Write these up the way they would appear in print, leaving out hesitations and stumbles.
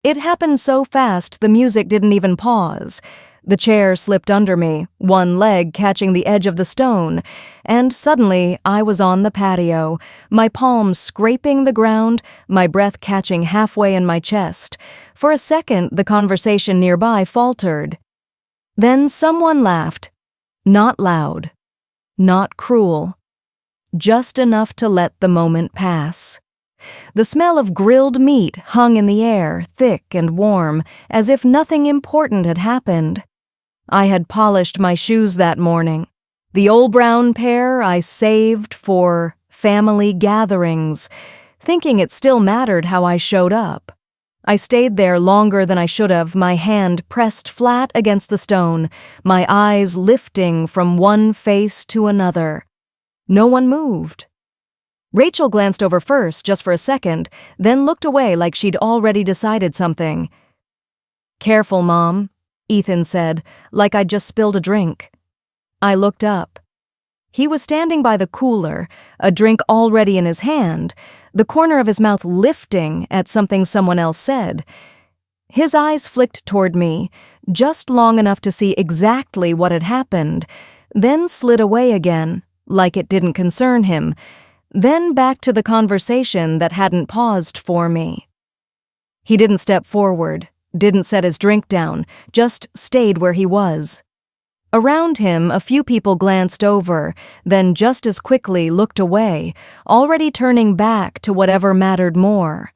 It happened so fast the music didn't even pause. The chair slipped under me, one leg catching the edge of the stone, and suddenly I was on the patio, my palms scraping the ground, my breath catching halfway in my chest. For a second, the conversation nearby faltered. Then someone laughed. Not loud. Not cruel. Just enough to let the moment pass. The smell of grilled meat hung in the air, thick and warm, as if nothing important had happened. I had polished my shoes that morning. The old brown pair I saved for family gatherings, thinking it still mattered how I showed up. I stayed there longer than I should have, my hand pressed flat against the stone, my eyes lifting from one face to another. No one moved. Rachel glanced over first, just for a second, then looked away like she'd already decided something. "Careful, Mom," Ethan said, like I'd just spilled a drink. I looked up. He was standing by the cooler, a drink already in his hand, the corner of his mouth lifting at something someone else said. His eyes flicked toward me, just long enough to see exactly what had happened, then slid away again, like it didn't concern him, then back to the conversation that hadn't paused for me. He didn't step forward, didn't set his drink down, just stayed where he was. Around him, a few people glanced over, then just as quickly looked away, already turning back to whatever mattered more.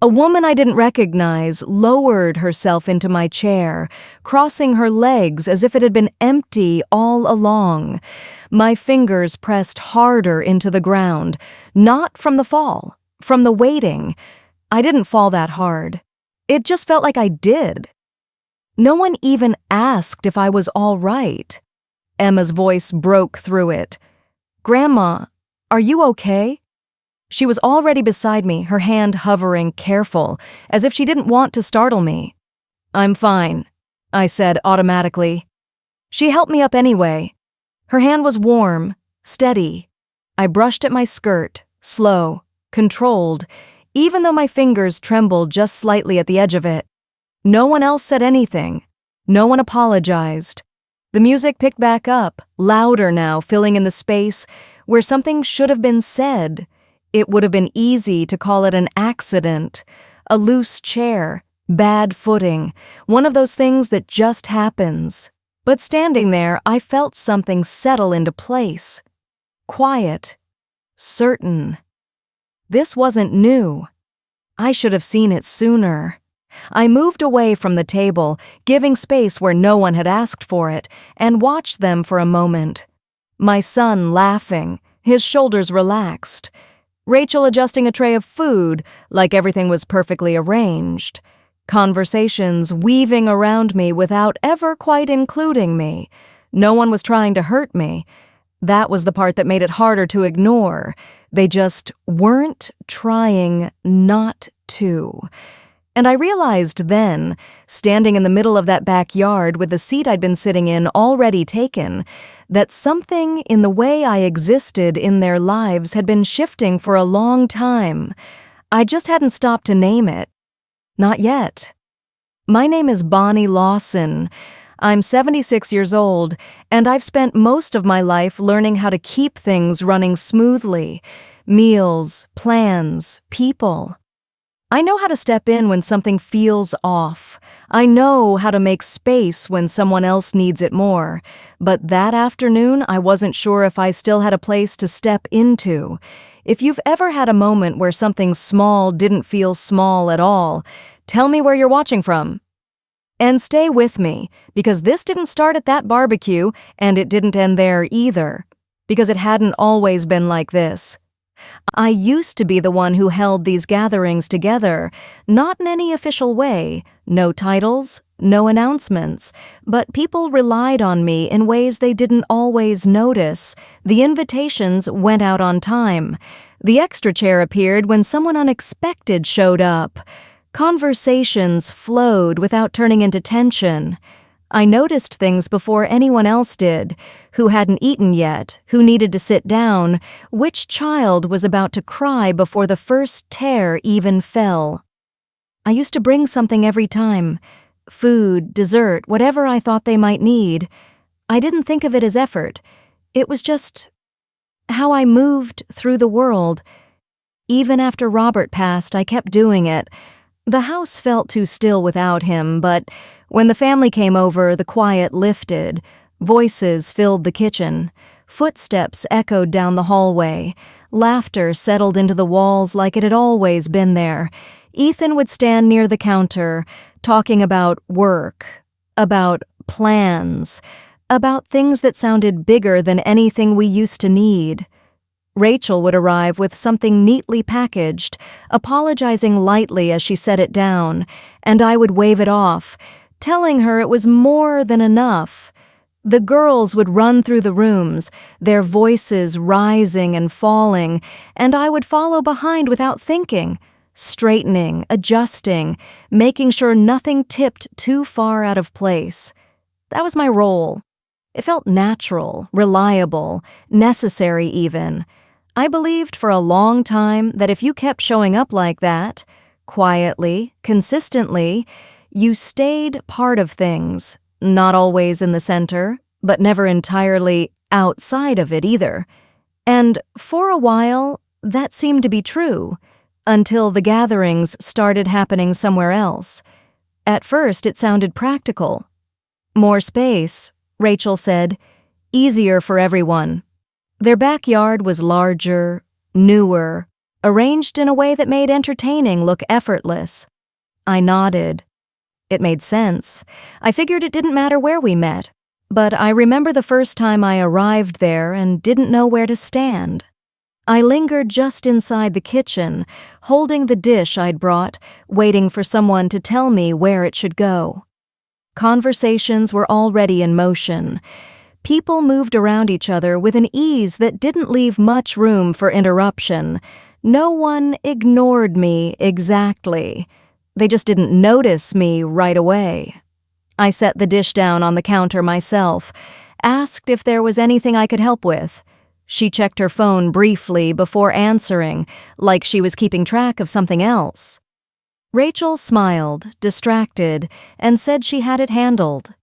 A woman I didn't recognize lowered herself into my chair, crossing her legs as if it had been empty all along. My fingers pressed harder into the ground, not from the fall, from the waiting. I didn't fall that hard. It just felt like I did. No one even asked if I was all right. Emma's voice broke through it. "Grandma, are you okay?" She was already beside me, her hand hovering, careful, as if she didn't want to startle me. "I'm fine," I said automatically. She helped me up anyway. Her hand was warm, steady. I brushed at my skirt, slow, controlled, even though my fingers trembled just slightly at the edge of it. No one else said anything. No one apologized. The music picked back up, louder now, filling in the space where something should have been said. It would have been easy to call it an accident, a loose chair, bad footing, one of those things that just happens. But standing there, I felt something settle into place. Quiet. Certain. This wasn't new. I should have seen it sooner. I moved away from the table, giving space where no one had asked for it, and watched them for a moment. My son laughing, his shoulders relaxed. Rachel adjusting a tray of food like everything was perfectly arranged. Conversations weaving around me without ever quite including me. No one was trying to hurt me. That was the part that made it harder to ignore. They just weren't trying not to. And I realized then, standing in the middle of that backyard with the seat I'd been sitting in already taken, that something in the way I existed in their lives had been shifting for a long time. I just hadn't stopped to name it. Not yet. My name is Bonnie Lawson. I'm 76 years old, and I've spent most of my life learning how to keep things running smoothly. Meals, plans, people. I know how to step in when something feels off. I know how to make space when someone else needs it more. But that afternoon, I wasn't sure if I still had a place to step into. If you've ever had a moment where something small didn't feel small at all, tell me where you're watching from. And stay with me, because this didn't start at that barbecue, and it didn't end there either. Because it hadn't always been like this. I used to be the one who held these gatherings together, not in any official way, no titles, no announcements, but people relied on me in ways they didn't always notice. The invitations went out on time. The extra chair appeared when someone unexpected showed up. Conversations flowed without turning into tension. I noticed things before anyone else did. Who hadn't eaten yet, who needed to sit down, which child was about to cry before the first tear even fell. I used to bring something every time. Food, dessert, whatever I thought they might need. I didn't think of it as effort. It was just how I moved through the world. Even after Robert passed, I kept doing it. The house felt too still without him, but when the family came over, the quiet lifted. Voices filled the kitchen. Footsteps echoed down the hallway. Laughter settled into the walls like it had always been there. Ethan would stand near the counter, talking about work, about plans, about things that sounded bigger than anything we used to need. Rachel would arrive with something neatly packaged, apologizing lightly as she set it down, and I would wave it off, telling her it was more than enough. The girls would run through the rooms, their voices rising and falling, and I would follow behind without thinking, straightening, adjusting, making sure nothing tipped too far out of place. That was my role. It felt natural, reliable, necessary even. I believed for a long time that if you kept showing up like that, quietly, consistently, you stayed part of things, not always in the center, but never entirely outside of it either. And for a while, that seemed to be true, until the gatherings started happening somewhere else. At first, it sounded practical. More space, Rachel said, easier for everyone. Their backyard was larger, newer, arranged in a way that made entertaining look effortless. I nodded. It made sense. I figured it didn't matter where we met, but I remember the first time I arrived there and didn't know where to stand. I lingered just inside the kitchen, holding the dish I'd brought, waiting for someone to tell me where it should go. Conversations were already in motion. People moved around each other with an ease that didn't leave much room for interruption. No one ignored me exactly. They just didn't notice me right away. I set the dish down on the counter myself, asked if there was anything I could help with. She checked her phone briefly before answering, like she was keeping track of something else. Rachel smiled, distracted, and said she had it handled.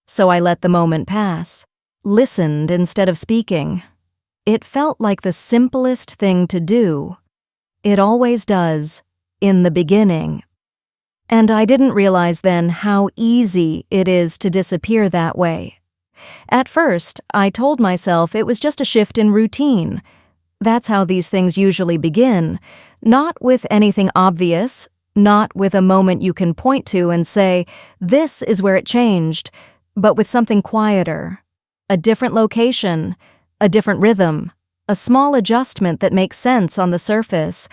So I let the moment pass. Listened instead of speaking. It felt like the simplest thing to do. It always does, in the beginning. And I didn't realize then how easy it is to disappear that way. At first, I told myself it was just a shift in routine. That's how these things usually begin, not with anything obvious, not with a moment you can point to and say, this is where it changed, but with something quieter. A different location, a different rhythm, a small adjustment that makes sense on the surface.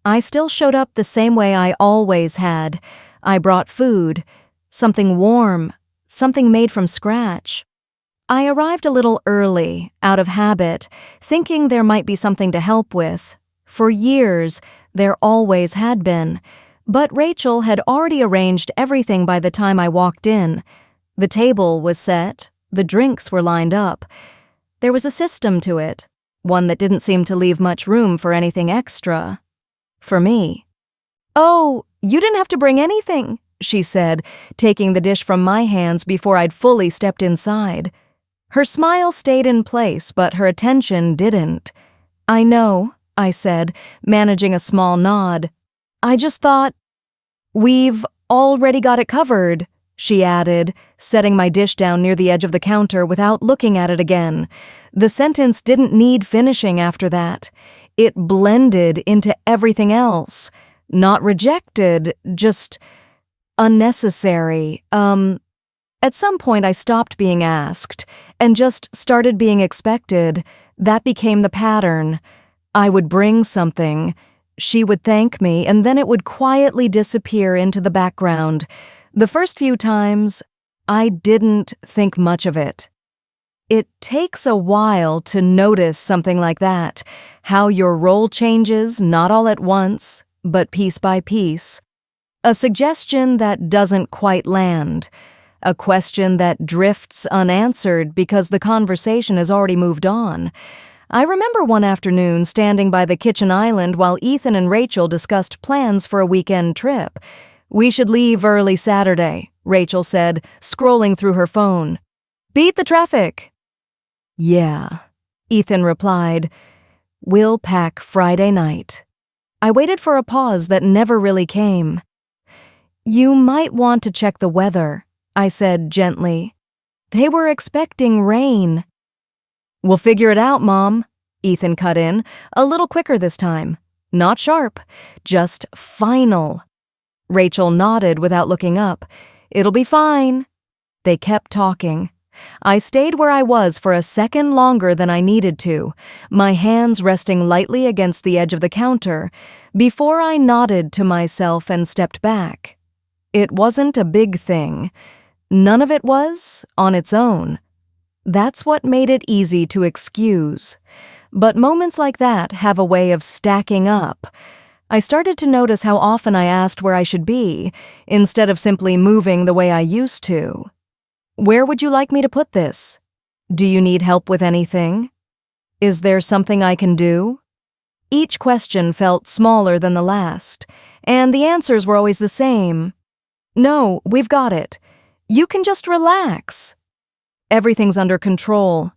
I still showed up the same way I always had. I brought food, something warm, something made from scratch. I arrived a little early, out of habit, thinking there might be something to help with. For years, there always had been. But Rachel had already arranged everything by the time I walked in. The table was set. The drinks were lined up. There was a system to it, one that didn't seem to leave much room for anything extra. For me. "Oh, you didn't have to bring anything," she said, taking the dish from my hands before I'd fully stepped inside. Her smile stayed in place, but her attention didn't. "I know," I said, managing a small nod. "I just thought, we've already got it covered," she added, setting my dish down near the edge of the counter without looking at it again. The sentence didn't need finishing after that. It blended into everything else. Not rejected, just unnecessary. At some point I stopped being asked and just started being expected. That became the pattern. I would bring something. She would thank me, and then it would quietly disappear into the background. The first few times, I didn't think much of it. It takes a while to notice something like that, how your role changes not all at once, but piece by piece. A suggestion that doesn't quite land. A question that drifts unanswered because the conversation has already moved on. I remember one afternoon standing by the kitchen island while Ethan and Rachel discussed plans for a weekend trip. We should leave early Saturday, Rachel said, scrolling through her phone. Beat the traffic. Yeah, Ethan replied. We'll pack Friday night. I waited for a pause that never really came. You might want to check the weather, I said gently. They were expecting rain. We'll figure it out, Mom, Ethan cut in, a little quicker this time. Not sharp, just final. Rachel nodded without looking up. It'll be fine. They kept talking. I stayed where I was for a second longer than I needed to, my hands resting lightly against the edge of the counter, before I nodded to myself and stepped back. It wasn't a big thing. None of it was, on its own. That's what made it easy to excuse. But moments like that have a way of stacking up. I started to notice how often I asked where I should be, instead of simply moving the way I used to. Where would you like me to put this? Do you need help with anything? Is there something I can do? Each question felt smaller than the last, and the answers were always the same. No, we've got it. You can just relax. Everything's under control.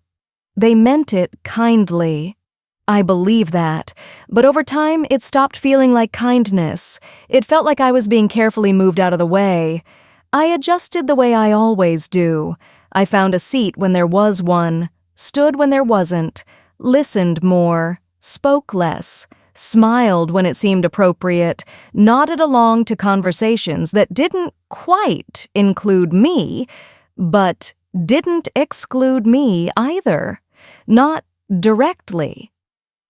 They meant it kindly. I believe that, but over time it stopped feeling like kindness. It felt like I was being carefully moved out of the way. I adjusted the way I always do. I found a seat when there was one, stood when there wasn't, listened more, spoke less, smiled when it seemed appropriate, nodded along to conversations that didn't quite include me, but didn't exclude me either. Not directly.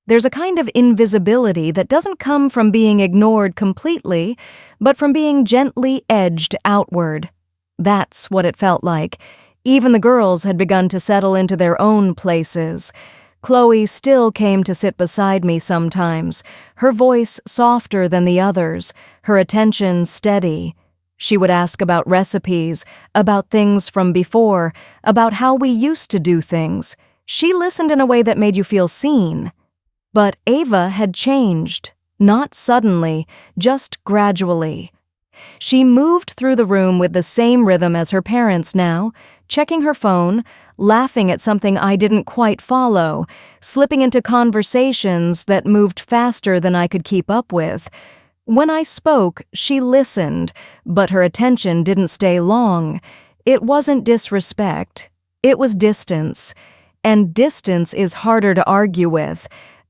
There's a kind of invisibility that doesn't come from being ignored completely, but from being gently edged outward. That's what it felt like. Even the girls had begun to settle into their own places. Chloe still came to sit beside me sometimes, her voice softer than the others, her attention steady. She would ask about recipes, about things from before, about how we used to do things. She listened in a way that made you feel seen. But Ava had changed, not suddenly, just gradually. She moved through the room with the same rhythm as her parents now, checking her phone, laughing at something I didn't quite follow, slipping into conversations that moved faster than I could keep up with. When I spoke, she listened, but her attention didn't stay long. It wasn't disrespect. It was distance. And distance is harder to argue with.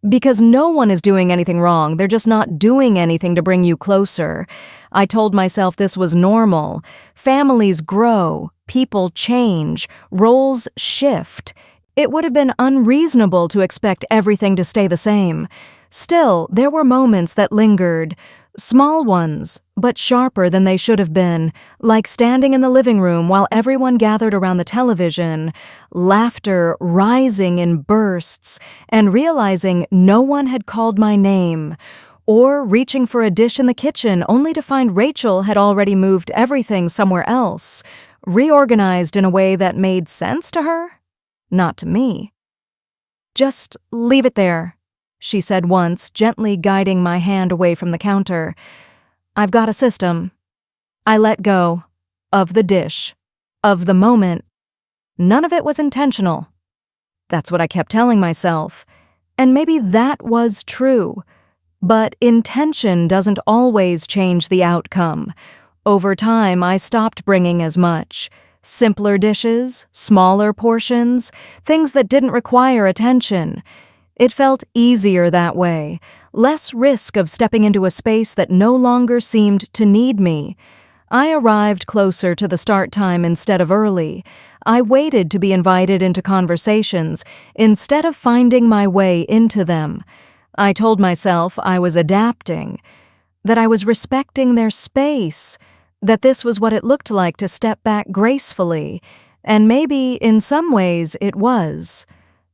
Because no one is doing anything wrong, they're just not doing anything to bring you closer. I told myself this was normal. Families grow, people change, roles shift. It would have been unreasonable to expect everything to stay the same. Still, there were moments that lingered. Small ones, but sharper than they should have been, like standing in the living room while everyone gathered around the television, laughter rising in bursts, and realizing no one had called my name, or reaching for a dish in the kitchen only to find Rachel had already moved everything somewhere else, reorganized in a way that made sense to her, not to me. Just leave it there, she said once, gently guiding my hand away from the counter. I've got a system. I let go. Of the dish. Of the moment. None of it was intentional. That's what I kept telling myself. And maybe that was true. But intention doesn't always change the outcome. Over time, I stopped bringing as much. Simpler dishes, smaller portions, things that didn't require attention. It felt easier that way, less risk of stepping into a space that no longer seemed to need me. I arrived closer to the start time instead of early. I waited to be invited into conversations instead of finding my way into them. I told myself I was adapting, that I was respecting their space, that this was what it looked like to step back gracefully, and maybe in some ways it was.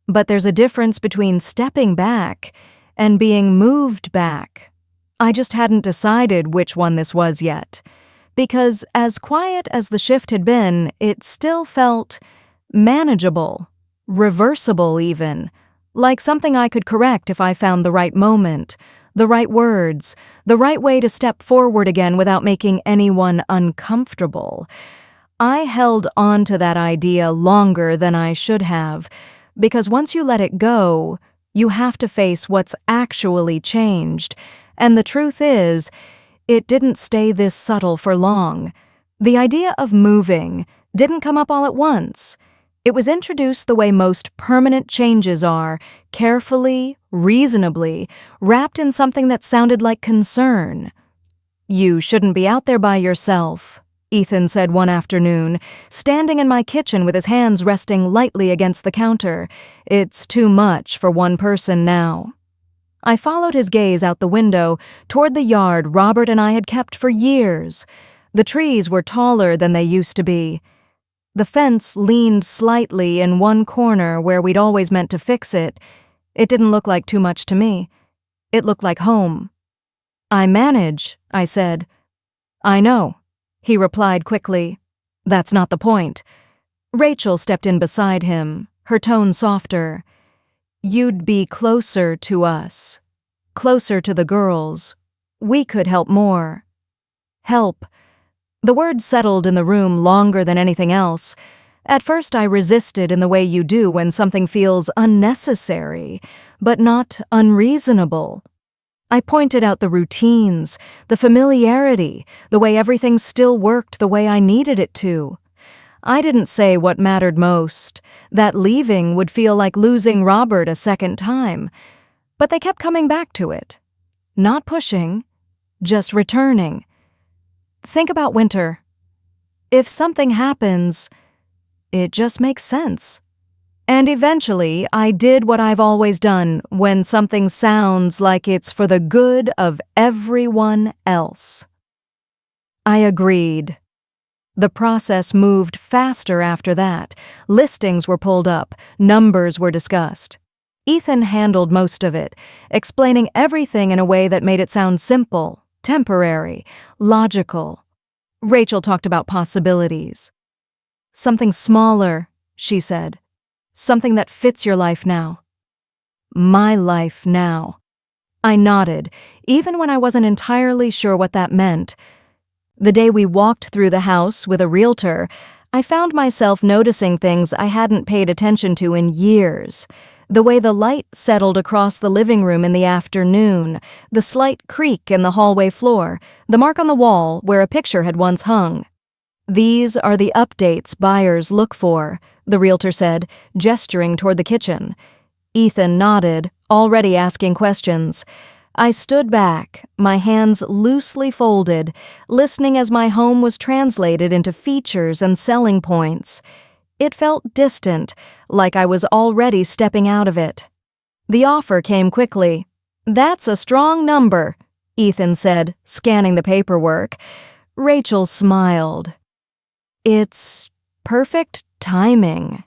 But there's a difference between stepping back and being moved back. I just hadn't decided which one this was yet. Because as quiet as the shift had been, it still felt manageable, reversible even, like something I could correct if I found the right moment, the right words, the right way to step forward again without making anyone uncomfortable. I held on to that idea longer than I should have, because once you let it go, you have to face what's actually changed. And the truth is, it didn't stay this subtle for long. The idea of moving didn't come up all at once. It was introduced the way most permanent changes are, carefully, reasonably, wrapped in something that sounded like concern. "You shouldn't be out there by yourself," Ethan said one afternoon, standing in my kitchen with his hands resting lightly against the counter. "It's too much for one person now." I followed his gaze out the window toward the yard Robert and I had kept for years. The trees were taller than they used to be. The fence leaned slightly in one corner where we'd always meant to fix it. It didn't look like too much to me. It looked like home. "I manage," I said. "I know," he replied quickly. "That's not the point." Rachel stepped in beside him, her tone softer. "You'd be closer to us, closer to the girls. We could help more." Help. The word settled in the room longer than anything else. At first I resisted in the way you do when something feels unnecessary, but not unreasonable. I pointed out the routines, the familiarity, the way everything still worked the way I needed it to. I didn't say what mattered most, that leaving would feel like losing Robert a second time, but they kept coming back to it. Not pushing, just returning. Think about winter. If something happens, it just makes sense. And eventually, I did what I've always done when something sounds like it's for the good of everyone else. I agreed. The process moved faster after that. Listings were pulled up, numbers were discussed. Ethan handled most of it, explaining everything in a way that made it sound simple, temporary, logical. Rachel talked about possibilities. "Something smaller," she said. "Something that fits your life now." My life now. I nodded, even when I wasn't entirely sure what that meant. The day we walked through the house with a realtor, I found myself noticing things I hadn't paid attention to in years. The way the light settled across the living room in the afternoon, the slight creak in the hallway floor, the mark on the wall where a picture had once hung. "These are the updates buyers look for," the realtor said, gesturing toward the kitchen. Ethan nodded, already asking questions. I stood back, my hands loosely folded, listening as my home was translated into features and selling points. It felt distant, like I was already stepping out of it. The offer came quickly. "That's a strong number," Ethan said, scanning the paperwork. Rachel smiled. "It's perfect timing."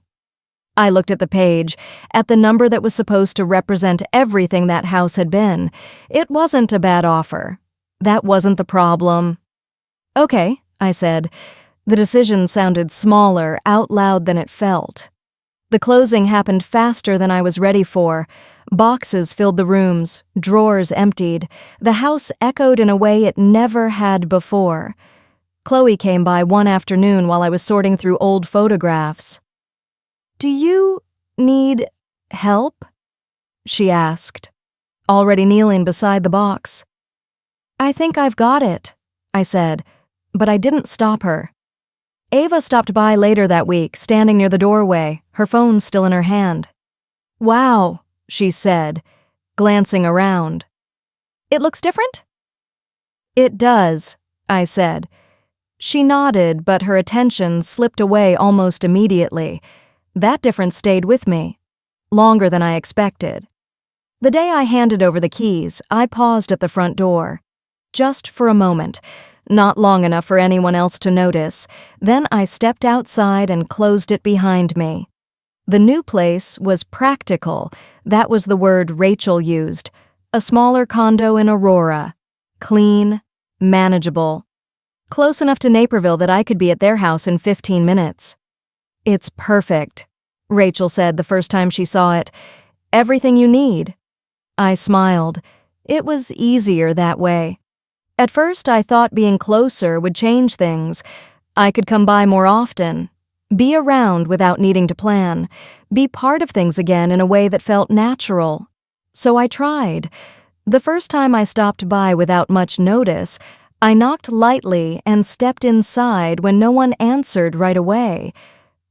I looked at the page, at the number that was supposed to represent everything that house had been. It wasn't a bad offer. That wasn't the problem. "Okay," I said. The decision sounded smaller, out loud than it felt. The closing happened faster than I was ready for. Boxes filled the rooms, drawers emptied. The house echoed in a way it never had before. Chloe came by one afternoon while I was sorting through old photographs. "Do you need help?" she asked, already kneeling beside the box. "I think I've got it," I said, but I didn't stop her. Ava stopped by later that week, standing near the doorway, her phone still in her hand. "Wow," she said, glancing around. "It looks different?" "It does," I said. She nodded, but her attention slipped away almost immediately. That difference stayed with me, longer than I expected. The day I handed over the keys, I paused at the front door. Just for a moment, not long enough for anyone else to notice. Then I stepped outside and closed it behind me. The new place was practical. That was the word Rachel used. A smaller condo in Aurora. Clean, manageable. Close enough to Naperville that I could be at their house in 15 minutes. "It's perfect," Rachel said the first time she saw it. "Everything you need." I smiled. It was easier that way. At first, I thought being closer would change things. I could come by more often, be around without needing to plan, be part of things again in a way that felt natural. So I tried. The first time I stopped by without much notice, I knocked lightly and stepped inside when no one answered right away.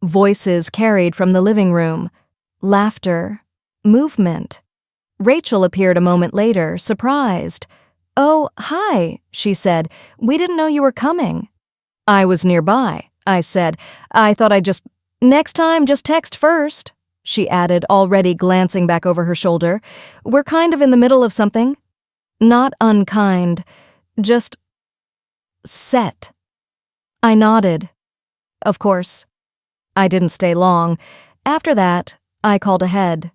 Voices carried from the living room. Laughter. Movement. Rachel appeared a moment later, surprised. "Oh, hi," she said. "We didn't know you were coming." "I was nearby," I said. "I thought Next time, just text first," she added, already glancing back over her shoulder. "We're kind of in the middle of something." Not unkind, just set. I nodded. Of course. I didn't stay long. After that, I called ahead.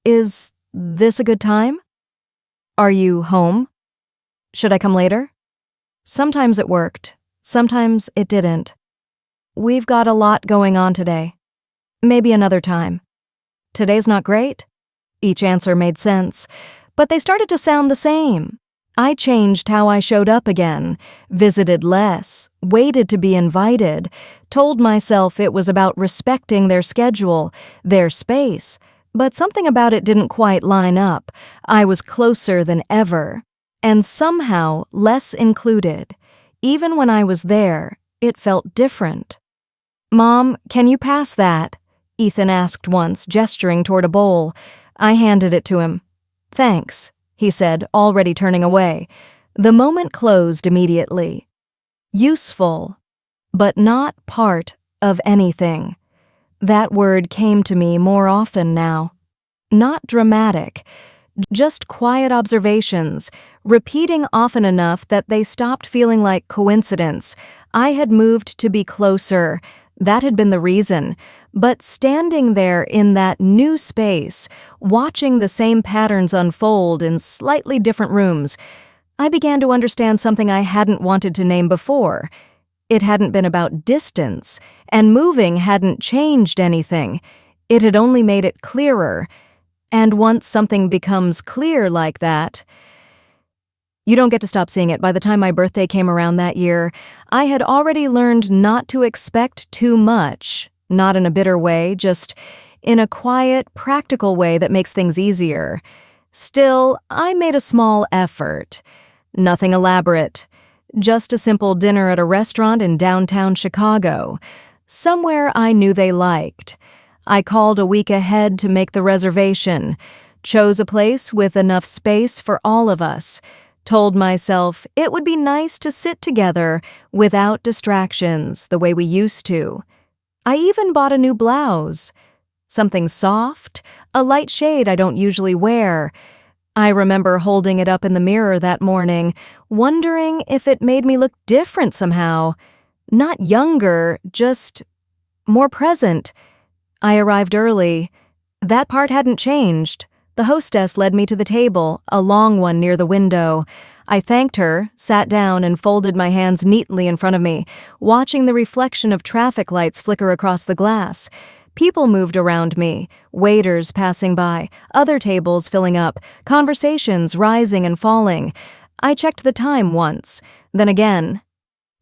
"Is this a good time? Are you home? Should I come later?" Sometimes it worked. Sometimes it didn't. "We've got a lot going on today. Maybe another time." "Today's not great?" Each answer made sense, but they started to sound the same. I changed how I showed up again, visited less, waited to be invited, told myself it was about respecting their schedule, their space, but something about it didn't quite line up. I was closer than ever, and somehow less included. Even when I was there, it felt different. "Mom, can you pass that?" Ethan asked once, gesturing toward a bowl. I handed it to him. "Thanks," he said, already turning away. The moment closed immediately. Useful, but not part of anything. That word came to me more often now. Not dramatic, just quiet observations, repeating often enough that they stopped feeling like coincidence. I had moved to be closer. That had been the reason. But standing there in that new space, watching the same patterns unfold in slightly different rooms, I began to understand something I hadn't wanted to name before. It hadn't been about distance, and moving hadn't changed anything. It had only made it clearer. And once something becomes clear like that, you don't get to stop seeing it. By the time my birthday came around that year, I had already learned not to expect too much, not in a bitter way, just in a quiet, practical way that makes things easier. Still, I made a small effort. Nothing elaborate. Just a simple dinner at a restaurant in downtown Chicago, somewhere I knew they liked. I called a week ahead to make the reservation, chose a place with enough space for all of us, told myself it would be nice to sit together without distractions the way we used to. I even bought a new blouse. Something soft, a light shade I don't usually wear. I remember holding it up in the mirror that morning, wondering if it made me look different somehow. Not younger, just more present. I arrived early. That part hadn't changed. The hostess led me to the table, a long one near the window. I thanked her, sat down, and folded my hands neatly in front of me, watching the reflection of traffic lights flicker across the glass. People moved around me, waiters passing by, other tables filling up, conversations rising and falling. I checked the time once, then again.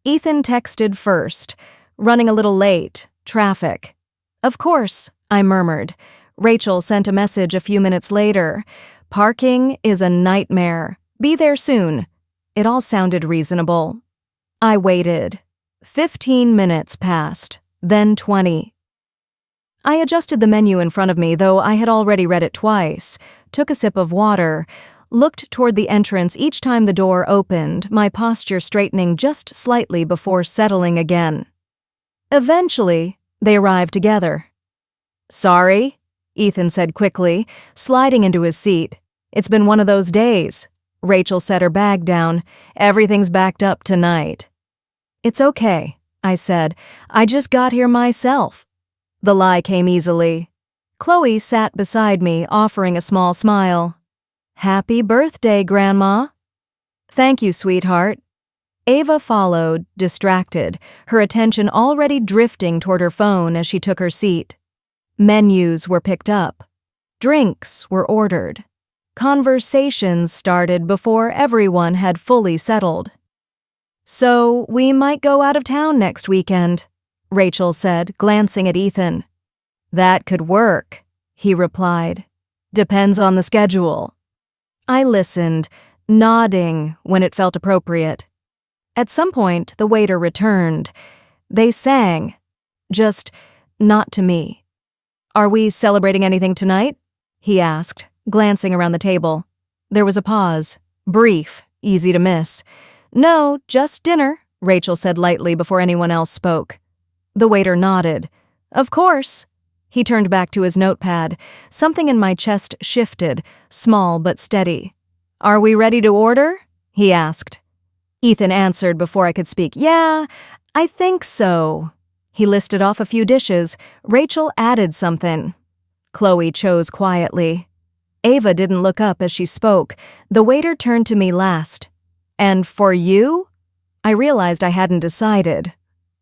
Ethan texted first, running a little late, traffic. "Of course," I murmured. Rachel sent a message a few minutes later. "Parking is a nightmare. Be there soon." It all sounded reasonable. I waited. 15 minutes passed, then 20. I adjusted the menu in front of me, though I had already read it twice, took a sip of water, looked toward the entrance each time the door opened, my posture straightening just slightly before settling again. Eventually, they arrived together. "Sorry," Ethan said quickly, sliding into his seat. "It's been one of those days." Rachel set her bag down. "Everything's backed up tonight." "It's okay," I said. "I just got here myself." The lie came easily. Chloe sat beside me, offering a small smile. "Happy birthday, Grandma." "Thank you, sweetheart." Ava followed, distracted, her attention already drifting toward her phone as she took her seat. Menus were picked up. Drinks were ordered. Conversations started before everyone had fully settled. "So, we might go out of town next weekend," Rachel said, glancing at Ethan. "That could work," he replied. "Depends on the schedule." I listened, nodding when it felt appropriate. At some point, the waiter returned. They sang. Just not to me. "Are we celebrating anything tonight?" he asked, glancing around the table. There was a pause. Brief, easy to miss. "No, just dinner," Rachel said lightly before anyone else spoke. The waiter nodded. "Of course." He turned back to his notepad. Something in my chest shifted, small but steady. "Are we ready to order?" he asked. Ethan answered before I could speak. "Yeah, I think so." He listed off a few dishes. Rachel added something. Chloe chose quietly. Ava didn't look up as she spoke. The waiter turned to me last. "And for you?" I realized I hadn't decided.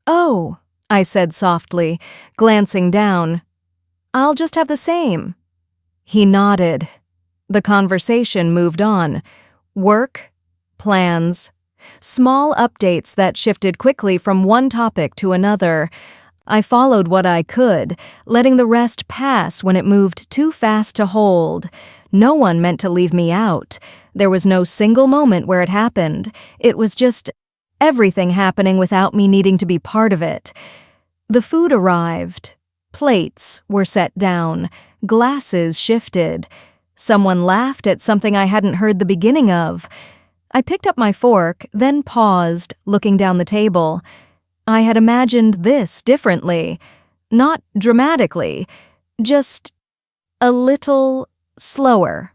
"Oh," I said softly, glancing down. "I'll just have the same." He nodded. The conversation moved on. Work, plans, small updates that shifted quickly from one topic to another. I followed what I could, letting the rest pass when it moved too fast to hold. No one meant to leave me out. There was no single moment where it happened. It was just everything happening without me needing to be part of it. The food arrived. Plates were set down. Glasses shifted. Someone laughed at something I hadn't heard the beginning of. I picked up my fork, then paused, looking down the table. I had imagined this differently. Not dramatically, just a little slower.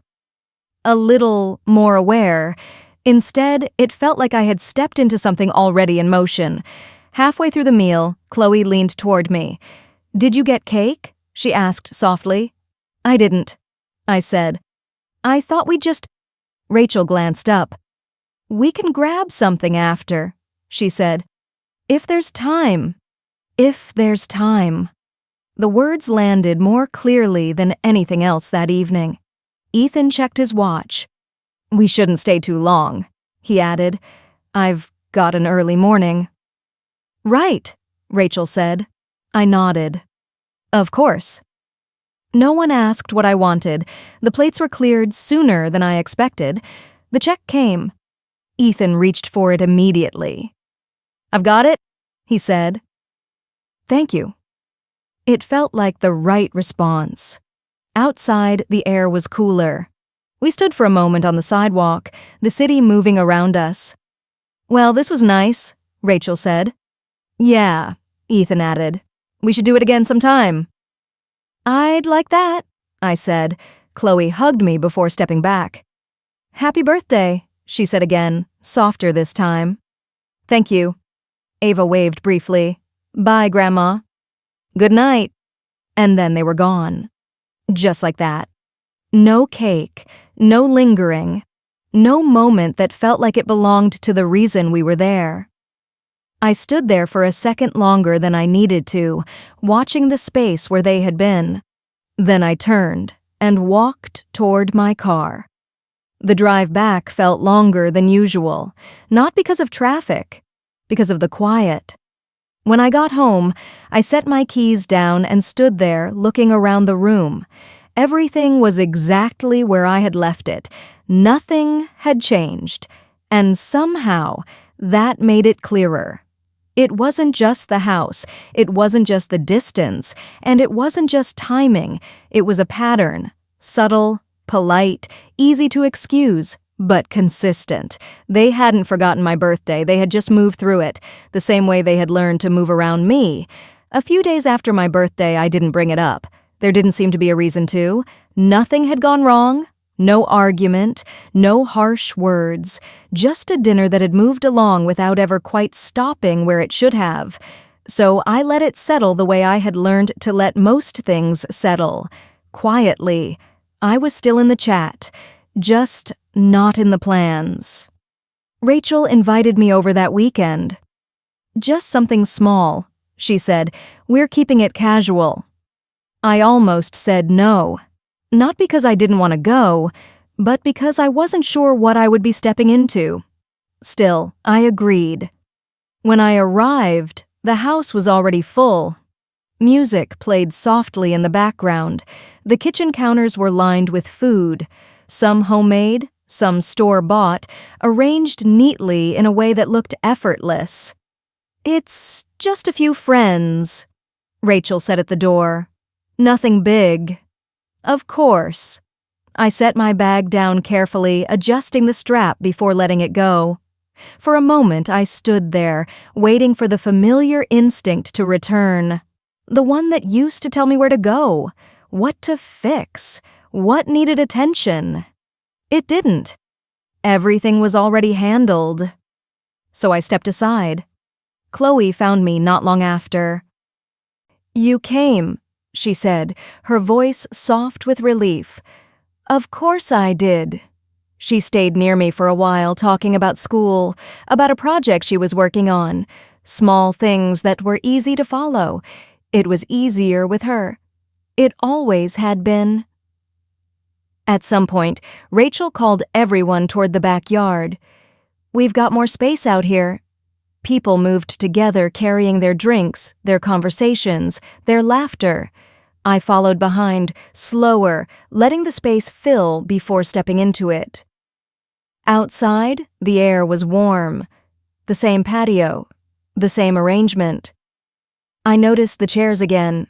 A little more aware. Instead, it felt like I had stepped into something already in motion. Halfway through the meal, Chloe leaned toward me. "Did you get cake?" she asked softly. "I didn't," I said. "I thought we'd just—" Rachel glanced up. "We can grab something after," she said. "If there's time." If there's time. The words landed more clearly than anything else that evening. Ethan checked his watch. "We shouldn't stay too long," he added. "I've got an early morning." "Right," Rachel said. I nodded. "Of course." No one asked what I wanted. The plates were cleared sooner than I expected. The check came. Ethan reached for it immediately. "I've got it," he said. "Thank you." It felt like the right response. Outside, the air was cooler. We stood for a moment on the sidewalk, the city moving around us. "Well, this was nice," Rachel said. "Yeah," Ethan added. "We should do it again sometime." "I'd like that," I said. Chloe hugged me before stepping back. "Happy birthday," she said again, softer this time. "Thank you." Ava waved briefly. "Bye, Grandma." "Good night." And then they were gone. Just like that. No cake, no lingering, no moment that felt like it belonged to the reason we were there. I stood there for a second longer than I needed to, watching the space where they had been. Then I turned and walked toward my car. The drive back felt longer than usual, not because of traffic, because of the quiet. When I got home, I set my keys down and stood there looking around the room. Everything was exactly where I had left it. Nothing had changed. And somehow, that made it clearer. It wasn't just the house, it wasn't just the distance, and it wasn't just timing. It was a pattern. Subtle, polite, easy to excuse, but consistent. They hadn't forgotten my birthday, they had just moved through it, the same way they had learned to move around me. A few days after my birthday, I didn't bring it up. There didn't seem to be a reason to. Nothing had gone wrong. No argument, no harsh words, just a dinner that had moved along without ever quite stopping where it should have. So I let it settle the way I had learned to let most things settle. Quietly. I was still in the chat, just not in the plans. Rachel invited me over that weekend. "Just something small," she said. "We're keeping it casual." I almost said no. Not because I didn't want to go, but because I wasn't sure what I would be stepping into. Still, I agreed. When I arrived, the house was already full. Music played softly in the background. The kitchen counters were lined with food, some homemade, some store-bought, arranged neatly in a way that looked effortless. "It's just a few friends," Rachel said at the door. "Nothing big." "Of course." I set my bag down carefully, adjusting the strap before letting it go. For a moment I stood there, waiting for the familiar instinct to return. The one that used to tell me where to go, what to fix, what needed attention. It didn't. Everything was already handled. So I stepped aside. Chloe found me not long after. "You came," she said, her voice soft with relief. "Of course I did." She stayed near me for a while, talking about school, about a project she was working on, small things that were easy to follow. It was easier with her. It always had been. At some point, Rachel called everyone toward the backyard. "We've got more space out here." People moved together, carrying their drinks, their conversations, their laughter. I followed behind, slower, letting the space fill before stepping into it. Outside, the air was warm. The same patio, the same arrangement. I noticed the chairs again,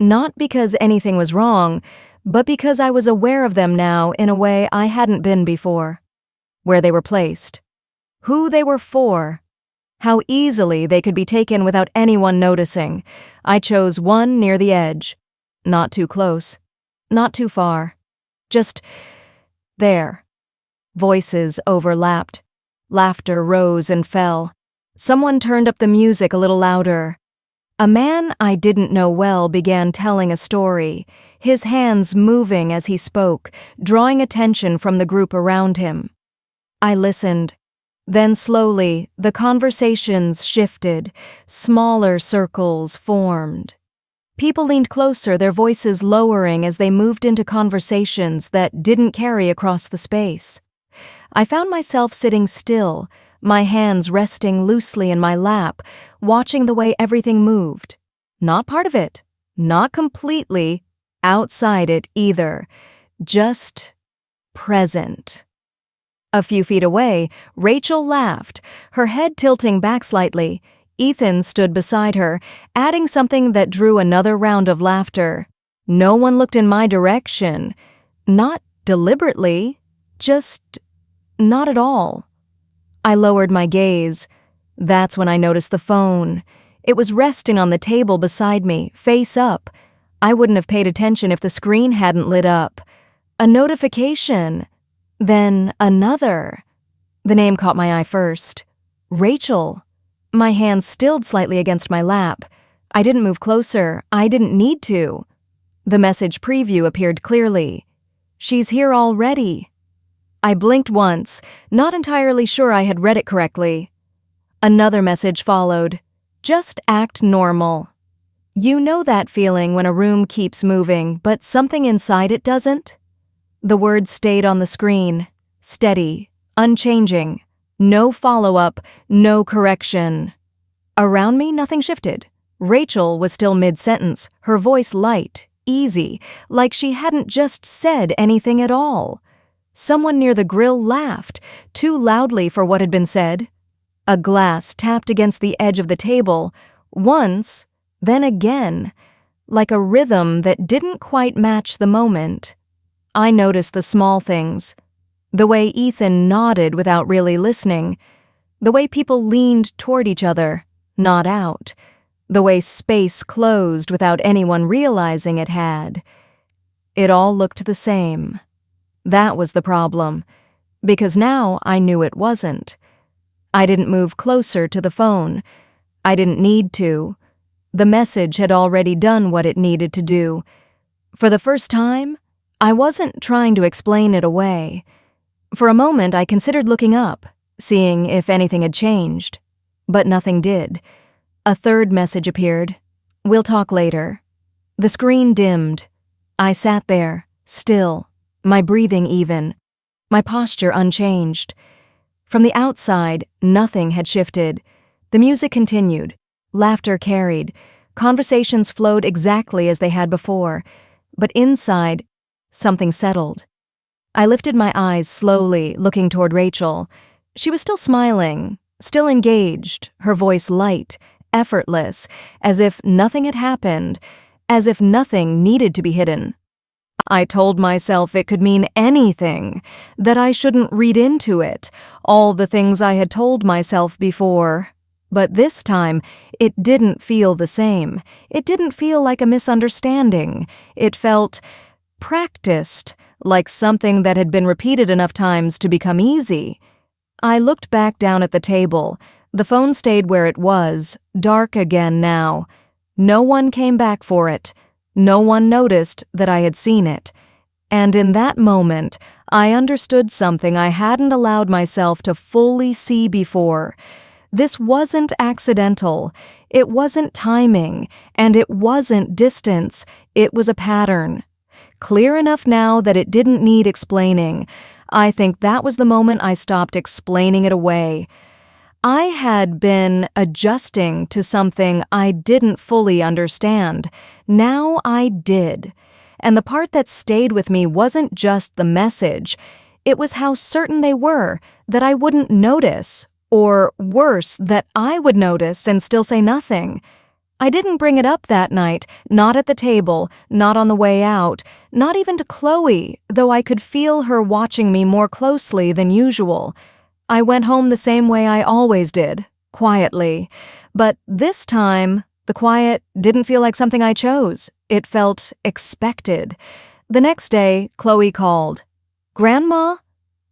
not because anything was wrong, but because I was aware of them now in a way I hadn't been before. Where they were placed, who they were for, how easily they could be taken without anyone noticing. I chose one near the edge. Not too close, not too far. Just there. Voices overlapped. Laughter rose and fell. Someone turned up the music a little louder. A man I didn't know well began telling a story, his hands moving as he spoke, drawing attention from the group around him. I listened. Then slowly, the conversations shifted, smaller circles formed. People leaned closer, their voices lowering as they moved into conversations that didn't carry across the space. I found myself sitting still, my hands resting loosely in my lap, watching the way everything moved. Not part of it, not completely, outside it either, just present. A few feet away, Rachel laughed, her head tilting back slightly. Ethan stood beside her, adding something that drew another round of laughter. No one looked in my direction. Not deliberately, just not at all. I lowered my gaze. That's when I noticed the phone. It was resting on the table beside me, face up. I wouldn't have paid attention if the screen hadn't lit up. A notification. Then another. The name caught my eye first. Rachel. My hand stilled slightly against my lap. I didn't move closer. I didn't need to. The message preview appeared clearly. "She's here already." I blinked once, not entirely sure I had read it correctly. Another message followed. "Just act normal." You know that feeling when a room keeps moving, but something inside it doesn't? The words stayed on the screen, steady, unchanging. No follow-up, no correction. Around me, nothing shifted. Rachel was still mid-sentence, her voice light, easy, like she hadn't just said anything at all. Someone near the grill laughed, too loudly for what had been said. A glass tapped against the edge of the table, once, then again, like a rhythm that didn't quite match the moment. I noticed the small things. The way Ethan nodded without really listening. The way people leaned toward each other, not out. The way space closed without anyone realizing it had. It all looked the same. That was the problem, because now I knew it wasn't. I didn't move closer to the phone. I didn't need to. The message had already done what it needed to do. For the first time, I wasn't trying to explain it away. For a moment, I considered looking up, seeing if anything had changed. But nothing did. A third message appeared. "We'll talk later." The screen dimmed. I sat there, still, my breathing even. my posture unchanged. From the outside, nothing had shifted. The music continued. Laughter carried. Conversations flowed exactly as they had before. But inside, something settled. I lifted my eyes slowly, looking toward Rachel. She was still smiling, still engaged, her voice light, effortless, as if nothing had happened, as if nothing needed to be hidden. I told myself it could mean anything, that I shouldn't read into it, all the things I had told myself before. But this time, it didn't feel the same. It didn't feel like a misunderstanding. It felt practiced, like something that had been repeated enough times to become easy. I looked back down at the table. The phone stayed where it was, dark again now. No one came back for it. No one noticed that I had seen it. And in that moment, I understood something I hadn't allowed myself to fully see before. This wasn't accidental. It wasn't timing, and it wasn't distance. It was a pattern. Clear enough now that it didn't need explaining. I think that was the moment I stopped explaining it away. I had been adjusting to something I didn't fully understand. Now I did. And the part that stayed with me wasn't just the message. It was how certain they were that I wouldn't notice, or worse, that I would notice and still say nothing. I didn't bring it up that night, not at the table, not on the way out, not even to Chloe, though I could feel her watching me more closely than usual. I went home the same way I always did, quietly. But this time, the quiet didn't feel like something I chose. It felt expected. The next day, Chloe called. "Grandma?"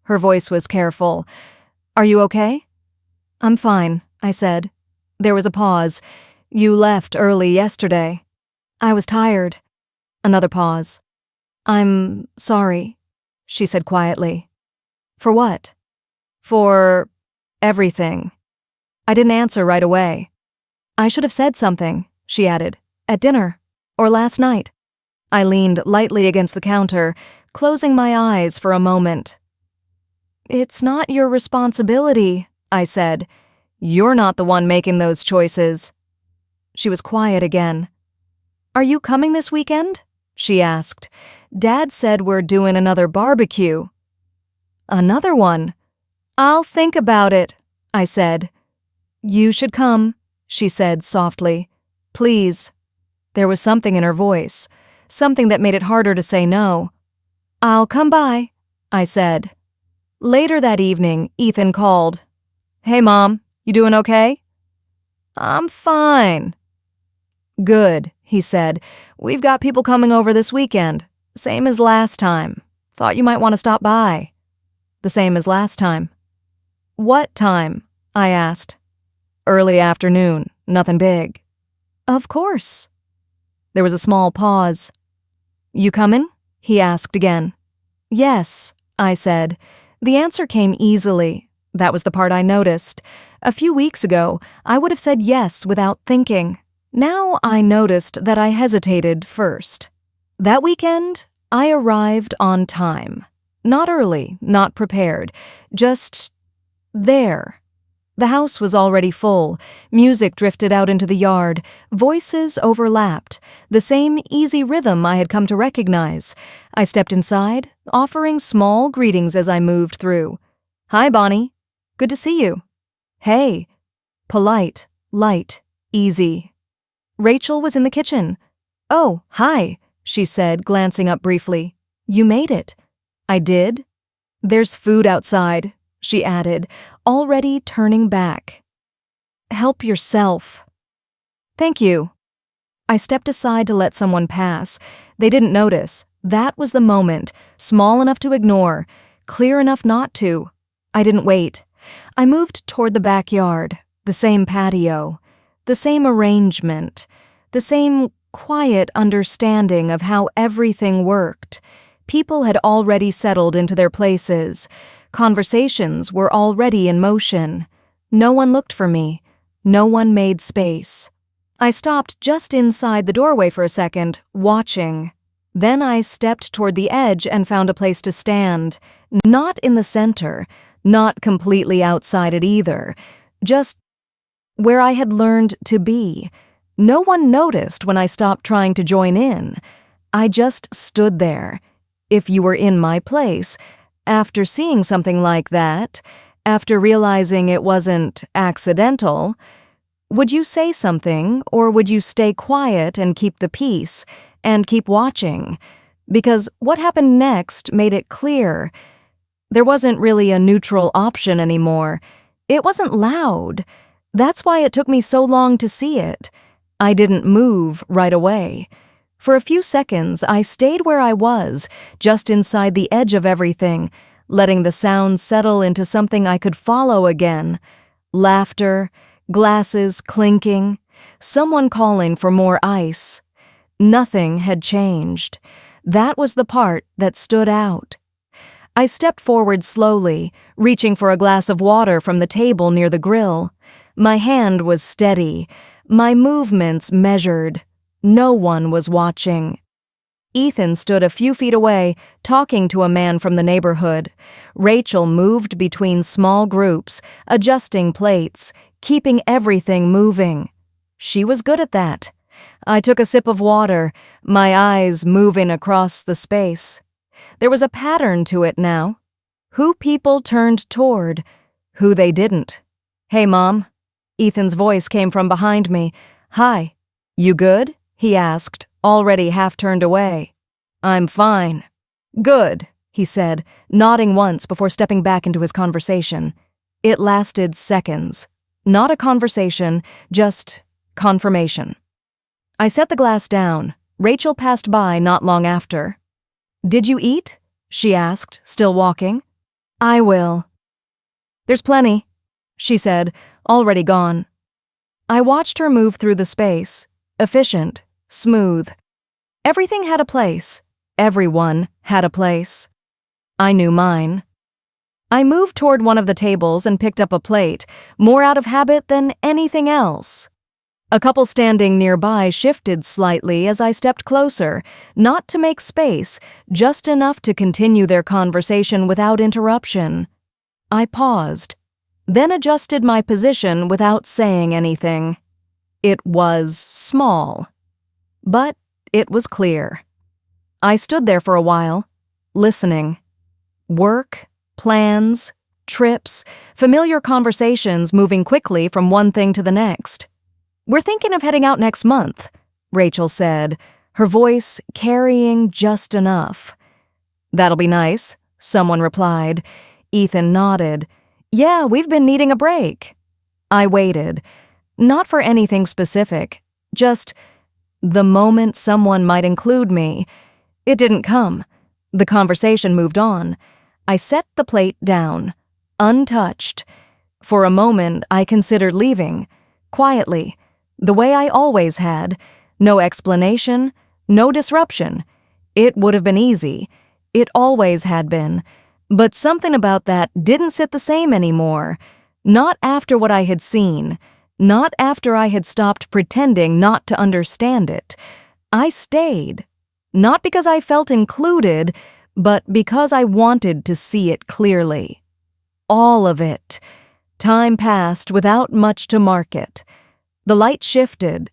Her voice was careful. "Are you okay?" "I'm fine," I said. There was a pause. "You left early yesterday." "I was tired." Another pause. "I'm sorry," she said quietly. "For what?" "For everything." I didn't answer right away. "I should have said something," she added, "at dinner, or last night." I leaned lightly against the counter, closing my eyes for a moment. "It's not your responsibility," I said. "You're not the one making those choices." She was quiet again. "Are you coming this weekend?" she asked. "Dad said we're doing another barbecue." "Another one?" "I'll think about it," I said. "You should come," she said softly. "Please." There was something in her voice, something that made it harder to say no. "I'll come by," I said. Later that evening, Ethan called. "Hey, Mom, you doing okay?" "I'm fine." "Good," he said. "We've got people coming over this weekend. Same as last time. Thought you might want to stop by." "The same as last time." "What time?" I asked. "Early afternoon. Nothing big." "Of course." There was a small pause. "You coming?" he asked again. "Yes," I said. The answer came easily. That was the part I noticed. A few weeks ago, I would have said yes without thinking. Now I noticed that I hesitated first. That weekend, I arrived on time. Not early, not prepared, just there. The house was already full. Music drifted out into the yard. Voices overlapped. The same easy rhythm I had come to recognize. I stepped inside, offering small greetings as I moved through. "Hi, Bonnie. Good to see you." "Hey." Polite, light, easy. Rachel was in the kitchen. "Oh, hi," she said, glancing up briefly. "You made it." "I did." "There's food outside," she added, already turning back. "Help yourself." "Thank you." I stepped aside to let someone pass. They didn't notice. That was the moment, small enough to ignore, clear enough not to. I didn't wait. I moved toward the backyard, the same patio, the same arrangement, the same quiet understanding of how everything worked. People had already settled into their places. Conversations were already in motion. No one looked for me. No one made space. I stopped just inside the doorway for a second, watching. Then I stepped toward the edge and found a place to stand. Not in the center, not completely outside it either, just where I had learned to be. No one noticed when I stopped trying to join in. I just stood there. If you were in my place, after seeing something like that, after realizing it wasn't accidental, would you say something, or would you stay quiet and keep the peace, and keep watching? Because what happened next made it clear. There wasn't really a neutral option anymore. It wasn't loud. That's why it took me so long to see it. I didn't move right away. For a few seconds, I stayed where I was, just inside the edge of everything, letting the sound settle into something I could follow again. Laughter, glasses clinking, someone calling for more ice. Nothing had changed. That was the part that stood out. I stepped forward slowly, reaching for a glass of water from the table near the grill. My hand was steady, my movements measured. No one was watching. Ethan stood a few feet away, talking to a man from the neighborhood. Rachel moved between small groups, adjusting plates, keeping everything moving. She was good at that. I took a sip of water, my eyes moving across the space. There was a pattern to it now. Who people turned toward, who they didn't. "Hey, Mom." Ethan's voice came from behind me. "Hi. You good?" he asked, already half turned away. "I'm fine." "Good," he said, nodding once before stepping back into his conversation. It lasted seconds. Not a conversation, just confirmation. I set the glass down. Rachel passed by not long after. "Did you eat?" she asked, still walking. "I will." "There's plenty," she said, already gone. I watched her move through the space, efficient, smooth. Everything had a place. Everyone had a place. I knew mine. I moved toward one of the tables and picked up a plate, more out of habit than anything else. A couple standing nearby shifted slightly as I stepped closer, not to make space, just enough to continue their conversation without interruption. I paused, then adjusted my position without saying anything. It was small, but it was clear. I stood there for a while, listening. Work, plans, trips, familiar conversations moving quickly from one thing to the next. "We're thinking of heading out next month," Rachel said, her voice carrying just enough. "That'll be nice," someone replied. Ethan nodded. "Yeah, we've been needing a break." I waited. Not for anything specific, just the moment someone might include me. It didn't come. The conversation moved on. I set the plate down, untouched. For a moment, I considered leaving, quietly, the way I always had. No explanation, no disruption. It would have been easy. It always had been. But something about that didn't sit the same anymore. Not after what I had seen. Not after I had stopped pretending not to understand it. I stayed. Not because I felt included, but because I wanted to see it clearly. All of it. Time passed without much to mark it. The light shifted.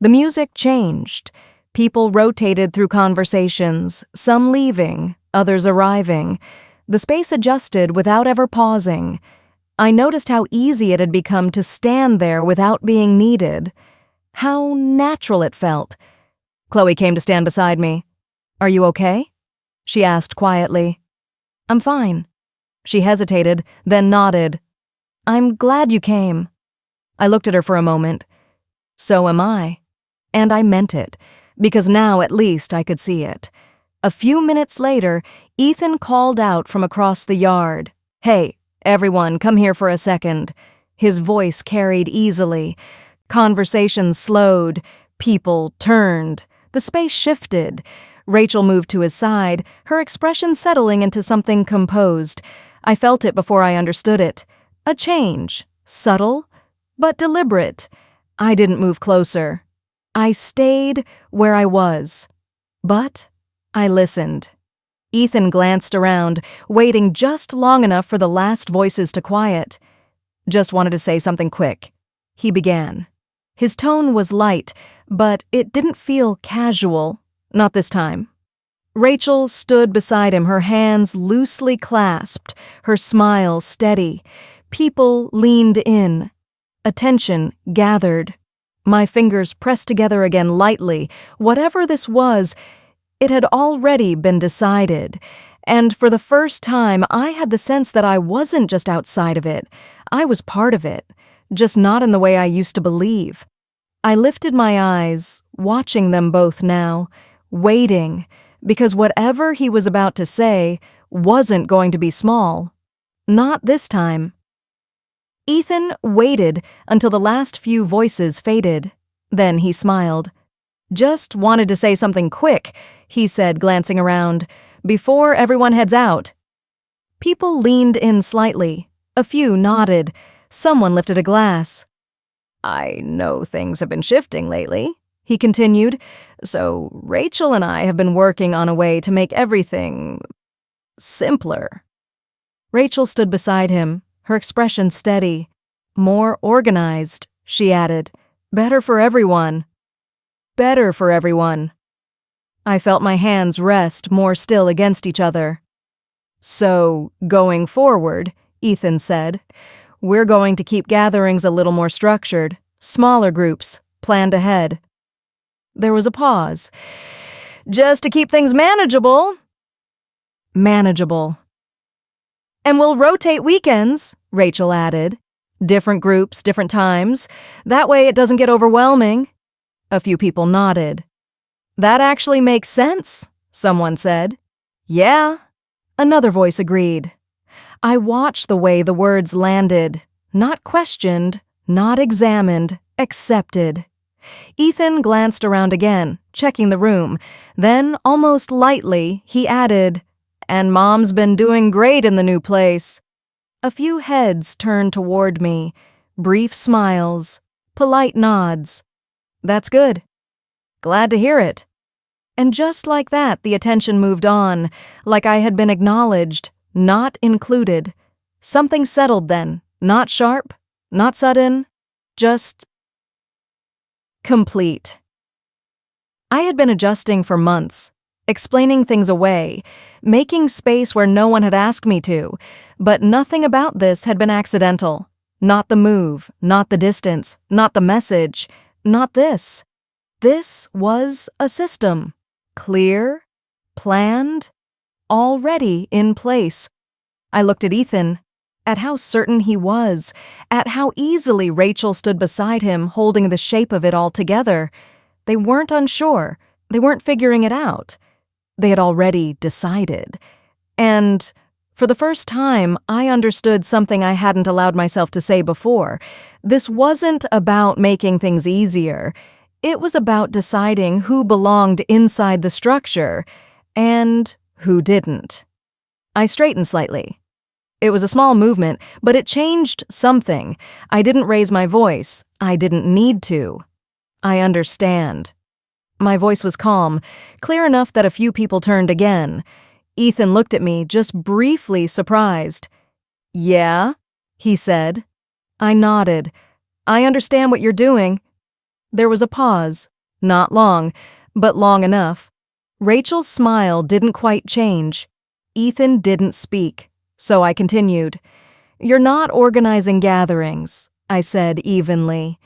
The music changed. People rotated through conversations, some leaving, others arriving. The space adjusted without ever pausing. I noticed how easy it had become to stand there without being needed. How natural it felt. Chloe came to stand beside me. "Are you okay?" she asked quietly. "I'm fine." She hesitated, then nodded. "I'm glad you came." I looked at her for a moment. So am I. And I meant it, because now at least I could see it. A few minutes later, Ethan called out from across the yard. "Hey, everyone, come here for a second." His voice carried easily. Conversation slowed. People turned. The space shifted. Rachel moved to his side, her expression settling into something composed. I felt it before I understood it. A change. Subtle, but deliberate. I didn't move closer. I stayed where I was. But I listened. Ethan glanced around, waiting just long enough for the last voices to quiet. "Just wanted to say something quick," he began. His tone was light, but it didn't feel casual. Not this time. Rachel stood beside him, her hands loosely clasped, her smile steady. People leaned in. Attention gathered. My fingers pressed together again lightly. Whatever this was, it had already been decided. And for the first time, I had the sense that I wasn't just outside of it. I was part of it, just not in the way I used to believe. I lifted my eyes, watching them both now, waiting, because whatever he was about to say wasn't going to be small. Not this time. Ethan waited until the last few voices faded. Then he smiled. "Just wanted to say something quick," he said, glancing around, "before everyone heads out." People leaned in slightly. A few nodded. Someone lifted a glass. "I know things have been shifting lately," he continued, "so Rachel and I have been working on a way to make everything simpler." Rachel stood beside him, her expression steady. "More organized," she added. "Better for everyone." Better for everyone. I felt my hands rest more still against each other. "So, going forward," Ethan said, "we're going to keep gatherings a little more structured, smaller groups, planned ahead." There was a pause. "Just to keep things manageable." Manageable. "And we'll rotate weekends," Rachel added. "Different groups, different times. That way it doesn't get overwhelming." A few people nodded. "That actually makes sense," someone said. "Yeah." Another voice agreed. I watched the way the words landed, not questioned, not examined, accepted. Ethan glanced around again, checking the room. Then, almost lightly, he added, "And Mom's been doing great in the new place." A few heads turned toward me, brief smiles, polite nods. "That's good. Glad to hear it." And just like that, the attention moved on, like I had been acknowledged, not included. Something settled then, not sharp, not sudden, just complete. I had been adjusting for months, explaining things away, making space where no one had asked me to, but nothing about this had been accidental. Not the move, not the distance, not the message, not this. This was a system. Clear, planned, already in place. I looked at Ethan, at how certain he was, at how easily Rachel stood beside him, holding the shape of it all together. They weren't unsure. They weren't figuring it out. They had already decided. And for the first time, I understood something I hadn't allowed myself to say before. This wasn't about making things easier. It was about deciding who belonged inside the structure and who didn't. I straightened slightly. It was a small movement, but it changed something. I didn't raise my voice. I didn't need to. "I understand." My voice was calm, clear enough that a few people turned again. Ethan looked at me, just briefly surprised. "Yeah?" he said. I nodded. "I understand what you're doing." There was a pause. Not long, but long enough. Rachel's smile didn't quite change. Ethan didn't speak, so I continued. "You're not organizing gatherings," I said evenly.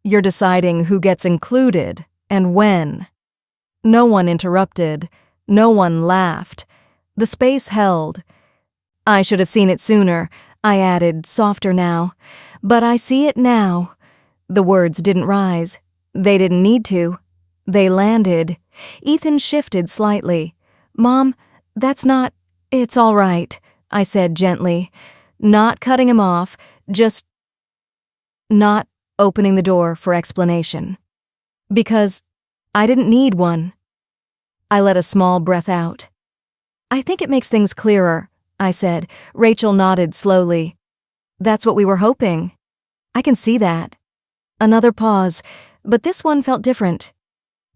"You're deciding who gets included and when." No one interrupted. No one laughed. The space held. "I should have seen it sooner," I added, softer now. "But I see it now." The words didn't rise. They didn't need to. They landed. Ethan shifted slightly. "Mom, that's not— It's all right," I said gently, not cutting him off, just not opening the door for explanation. Because I didn't need one. I let a small breath out. "I think it makes things clearer," I said. Rachel nodded slowly. "That's what we were hoping. I can see that." Another pause, but this one felt different.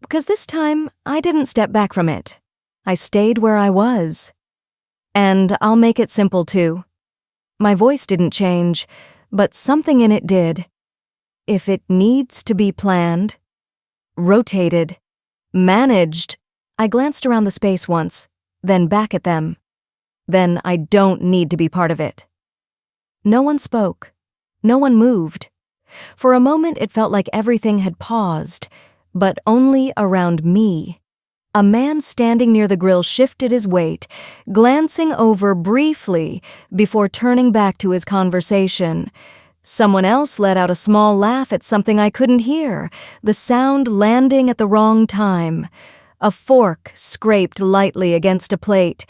Because this time, I didn't step back from it. I stayed where I was. And I'll make it simple too. My voice didn't change, but something in it did. If it needs to be planned, rotated, managed, I glanced around the space once, then back at them. Then I don't need to be part of it. No one spoke. No one moved. For a moment it felt like everything had paused, but only around me. A man standing near the grill shifted his weight, glancing over briefly before turning back to his conversation. Someone else let out a small laugh at something I couldn't hear, the sound landing at the wrong time. A fork scraped lightly against a plate.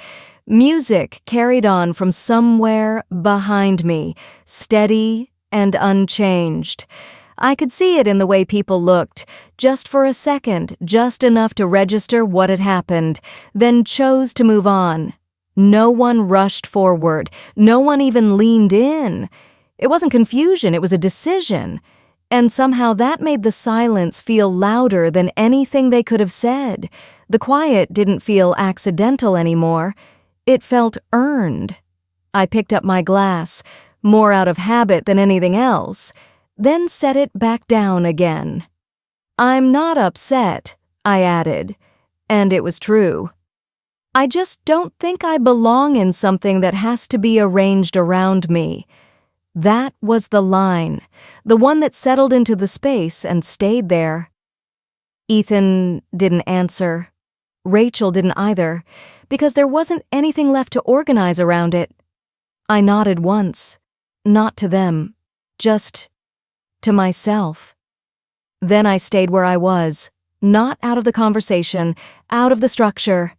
Music carried on from somewhere behind me, steady and unchanged. I could see it in the way people looked, just for a second, just enough to register what had happened, then chose to move on. No one rushed forward. No one even leaned in. It wasn't confusion, it was a decision. And somehow that made the silence feel louder than anything they could have said. The quiet didn't feel accidental anymore. It felt earned. I picked up my glass, more out of habit than anything else, then set it back down again. I'm not upset, I added, and it was true. I just don't think I belong in something that has to be arranged around me. That was the line, the one that settled into the space and stayed there. Ethan didn't answer. Rachel didn't either, because there wasn't anything left to organize around it. I nodded once, not to them, just to myself. Then I stayed where I was, not out of the conversation, out of the structure.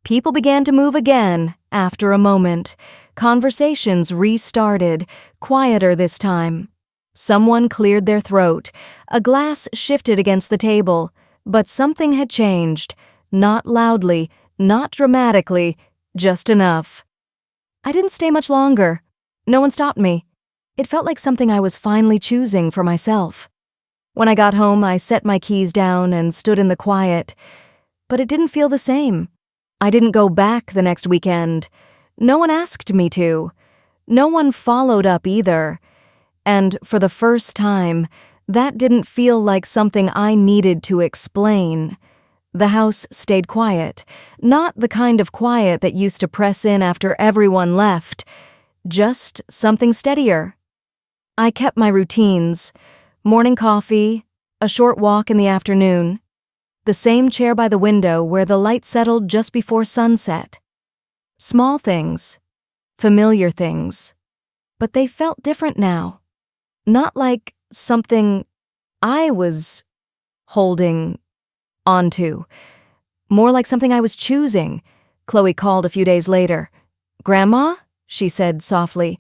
People began to move again after a moment. Conversations restarted, quieter this time. Someone cleared their throat. A glass shifted against the table, but something had changed. Not loudly, not dramatically, just enough. I didn't stay much longer. No one stopped me. It felt like something I was finally choosing for myself. When I got home, I set my keys down and stood in the quiet. But it didn't feel the same. I didn't go back the next weekend. No one asked me to. No one followed up either. And for the first time, that didn't feel like something I needed to explain. The house stayed quiet, not the kind of quiet that used to press in after everyone left, just something steadier. I kept my routines, morning coffee, a short walk in the afternoon, the same chair by the window where the light settled just before sunset. Small things, familiar things, but they felt different now. Not like something I was holding onto, more like something I was choosing. Chloe called a few days later. "Grandma?" she said softly.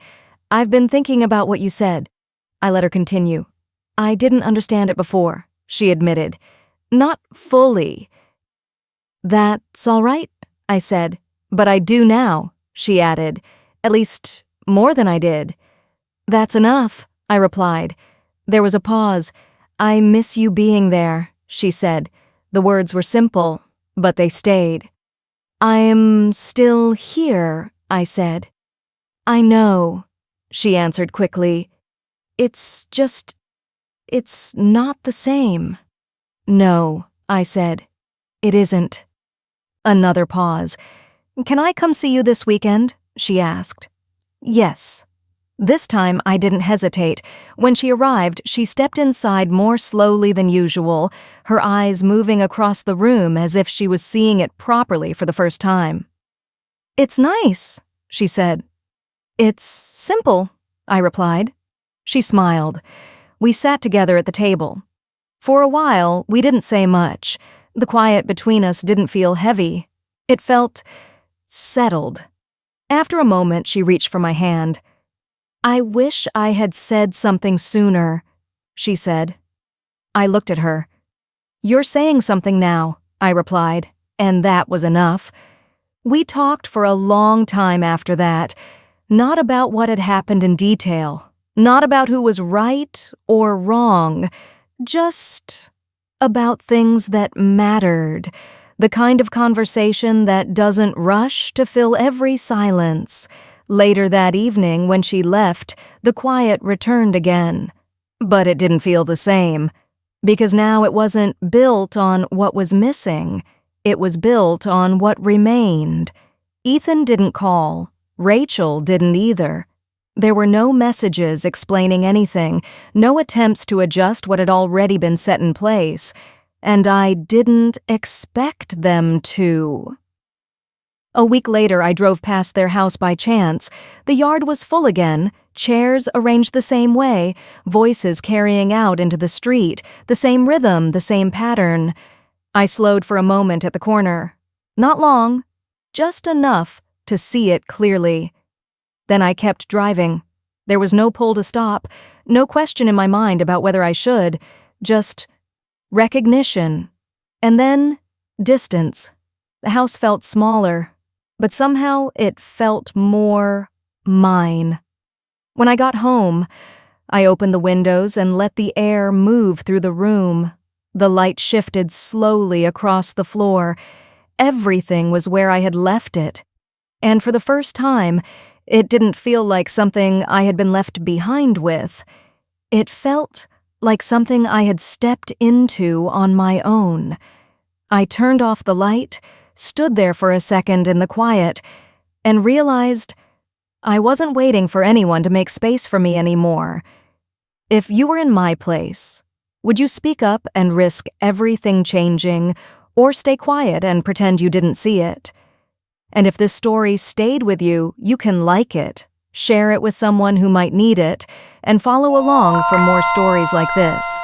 "I've been thinking about what you said." I let her continue. "I didn't understand it before," she admitted. "Not fully." "That's all right," I said. "But I do now," she added. "At least, more than I did." "That's enough," I replied. There was a pause. "I miss you being there," she said. The words were simple, but they stayed. "I'm still here," I said. "I know," she answered quickly. It's not the same." "No," I said. "It isn't." Another pause. "Can I come see you this weekend?" she asked. "Yes." This time I didn't hesitate. When she arrived, she stepped inside more slowly than usual, her eyes moving across the room as if she was seeing it properly for the first time. "It's nice," she said. "It's simple," I replied. She smiled. We sat together at the table. For a while, we didn't say much. The quiet between us didn't feel heavy. It felt settled. After a moment, she reached for my hand. "I wish I had said something sooner," she said. I looked at her. "You're saying something now," I replied, and that was enough. We talked for a long time after that, not about what had happened in detail, not about who was right or wrong, just about things that mattered, The kind of conversation that doesn't rush to fill every silence. Later that evening, when she left, the quiet returned again. But it didn't feel the same, because now it wasn't built on what was missing. It was built on what remained. Ethan didn't call. Rachel didn't either. There were no messages explaining anything, no attempts to adjust what had already been set in place, and I didn't expect them to. A week later, I drove past their house by chance. The yard was full again, chairs arranged the same way, voices carrying out into the street, the same rhythm, the same pattern. I slowed for a moment at the corner. Not long, just enough to see it clearly. Then I kept driving. There was no pull to stop, no question in my mind about whether I should, just recognition. And then distance. The house felt smaller, but somehow it felt more mine. When I got home, I opened the windows and let the air move through the room. The light shifted slowly across the floor. Everything was where I had left it. And for the first time, it didn't feel like something I had been left behind with. It felt like something I had stepped into on my own. I turned off the light, stood there for a second in the quiet, and realized I wasn't waiting for anyone to make space for me anymore. If you were in my place, would you speak up and risk everything changing, or stay quiet and pretend you didn't see it? And if this story stayed with you, you can like it, share it with someone who might need it, and follow along for more stories like this.